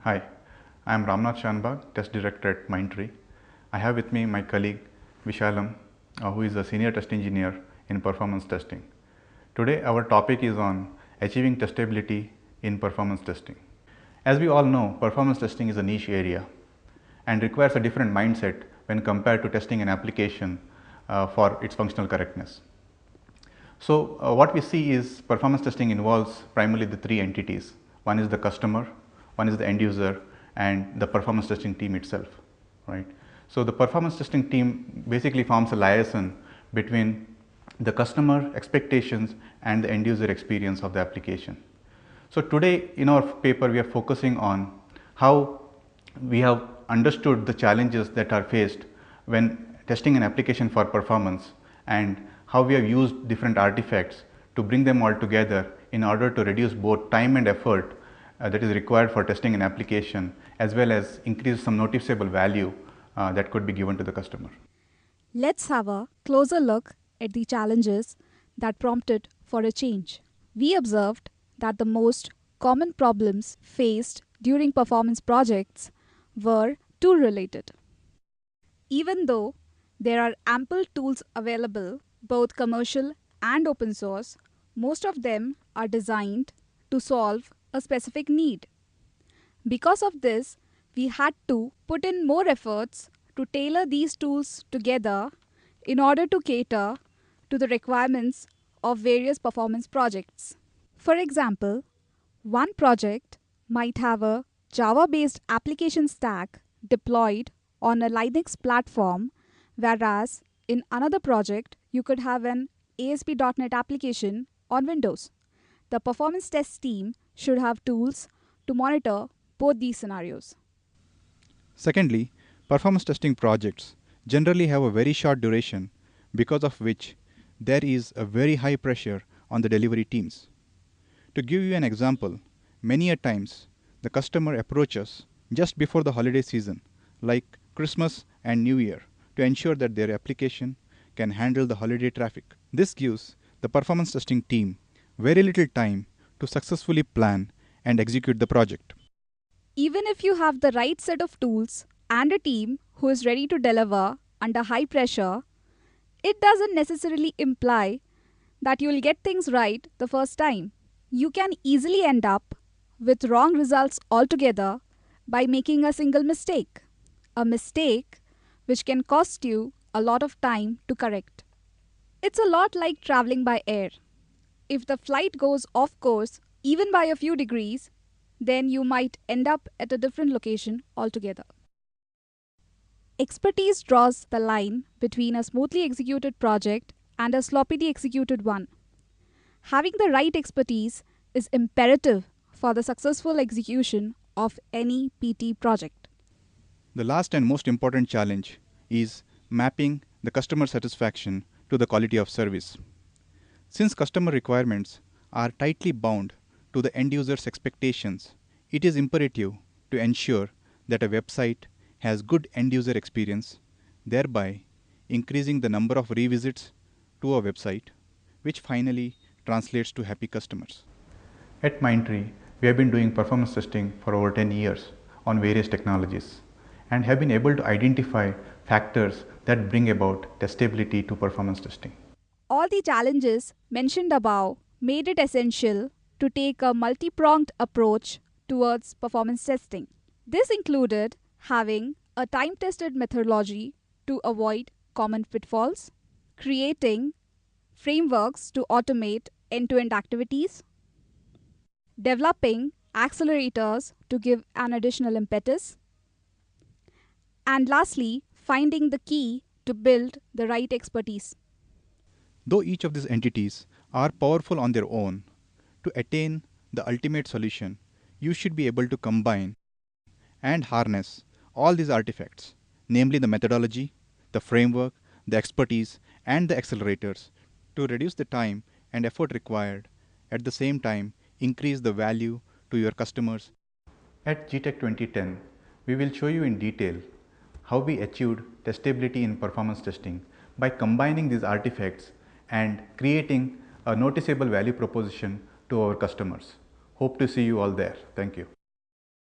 Hi, I am Ramnath Shanbag, Test Director at Mindtree. I have with me my colleague Vishalam, who is a Senior Test Engineer in Performance Testing. Today our topic is on achieving testability in performance testing. As we all know, performance testing is a niche area and requires a different mindset when compared to testing an application for its functional correctness. So what we see is performance testing involves primarily the three entities. One is the customer, one is the end user, and the performance testing team itself, right? So the performance testing team basically forms a liaison between the customer expectations and the end user experience of the application. So today in our paper we are focusing on how we have understood the challenges that are faced when testing an application for performance and how we have used different artifacts to bring them all together in order to reduce both time and effort that is required for testing an application, as well as increase some noticeable value that could be given to the customer. Let's have a closer look at the challenges that prompted for a change. We observed that the most common problems faced during performance projects were tool related. Even though there are ample tools available, both commercial and open source, most of them are designed to solve a specific need. Because of this, we had to put in more efforts to tailor these tools together in order to cater to the requirements of various performance projects. For example, one project might have a Java-based application stack deployed on a Linux platform, whereas in another project, you could have an ASP.NET application on Windows. The performance test team should have tools to monitor both these scenarios. Secondly, performance testing projects generally have a very short duration, because of which there is a very high pressure on the delivery teams. To give you an example, many a times the customer approaches just before the holiday season, like Christmas and New Year, to ensure that their application can handle the holiday traffic. This gives the performance testing team very little time to successfully plan and execute the project. Even if you have the right set of tools and a team who is ready to deliver under high pressure, it doesn't necessarily imply that you will get things right the first time. You can easily end up with wrong results altogether by making a single mistake. A mistake which can cost you a lot of time to correct. It's a lot like traveling by air. If the flight goes off course even by a few degrees, then you might end up at a different location altogether. Expertise draws the line between a smoothly executed project and a sloppily executed one. Having the right expertise is imperative for the successful execution of any PT project. The last and most important challenge is mapping the customer satisfaction to the quality of service. Since customer requirements are tightly bound to the end user's expectations, it is imperative to ensure that a website has good end user experience, thereby increasing the number of revisits to a website, which finally translates to happy customers. At Mindtree, we have been doing performance testing for over 10 years on various technologies and have been able to identify factors that bring about testability to performance testing. All the challenges mentioned above made it essential to take a multi-pronged approach towards performance testing. This included having a time-tested methodology to avoid common pitfalls, creating frameworks to automate end-to-end activities, developing accelerators to give an additional impetus, and lastly, finding the key to build the right expertise. Though each of these entities are powerful on their own, to attain the ultimate solution, you should be able to combine and harness all these artifacts, namely the methodology, the framework, the expertise, and the accelerators, to reduce the time and effort required, at the same time increase the value to your customers. At GTAC 2010, we will show you in detail how we achieved testability in performance testing by combining these artifacts and creating a noticeable value proposition to our customers. Hope to see you all there. Thank you.